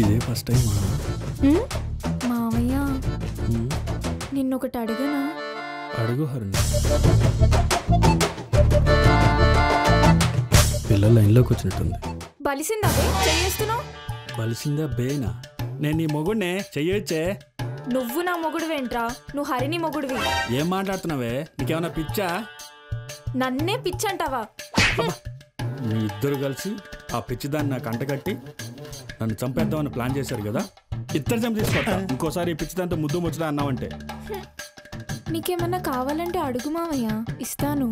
ఇదే first time మావయ్య నిన్నొకటి అడిగనా? అడుగు హరుణ్. పిల్లల లైన్లోకి వచ్చినట్టుంది. బలిసిందా చెయ్యేస్తున్నావు? బలిసిందా బేనా? నేను నీ మొగుడినే చెయ్యొచ్చే. నువ్వు నా మొగుడువేంట్రా? నువ్వు హరిని మొగుడివి. ఏం మాట్లాడుతున్నావే? నీకేమన్నా పిచ్చా? నన్నే పిచ్చంటావా? మీ ఇద్దరు కలిసి ఆ పిచ్చిదాన్ని నాకు అంటగట్టి నన్ను చంపేద్దామని ప్లాన్ చేశారు కదా. ఇద్దరు చంపి తీసుకొస్తా. ఇంకోసారి ఈ పిచ్చిదాంతో ముద్దు ముచ్చడా అన్నావంటే. నీకేమన్నా కావాలంటే అడుగు మావయ్య, ఇస్తాను.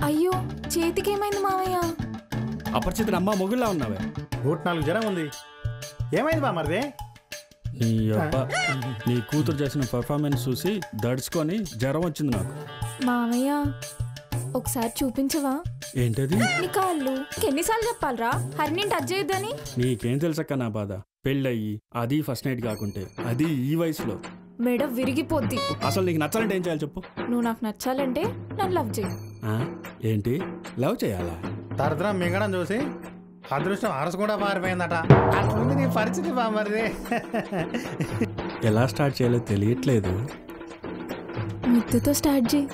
అయ్యో చేతికేమైంది మావయ్య? అపరిచితుడు అమ్మ మొగుళ్ళ ఉన్నావే. 4 జ్వరం ఉంది. ఏమైంది బా మరిది? నీ కూతురు చేసిన పర్ఫార్మెన్స్ చూసి దడుచుకొని జ్వరం వచ్చింది నాకు. మావయ్య ఒకసారి చూపించవా? ఏంటది? నీ కాళ్ళు. ఎన్నిసార్లు చెప్పాలరా హరిని టచ్ చేయొద్దని? నీకేం తెలుసక్క నా బాధ. పెళ్ళయ్యి అది ఫస్ట్ నైట్ కాకుంటే, అది ఈ వయసులో మెడ విరిగిపోద్ది. అసలు నీకు నచ్చాలంటే ఏం చేయాలి చెప్పు? నువ్వు నాకు నచ్చాలంటే నన్ను లవ్ చేయి. ఏంటి లవ్ చేయాలా? తరతరం మింగడం చూసి అదృష్టం అరసు కూడా పారిపోయిందట. అట్లుంది నీ పరిస్థితి బా మరిది. ఎలా స్టార్ట్ చేయాలో తెలియట్లేదు. ముద్దుతో స్టార్ట్ చేయి.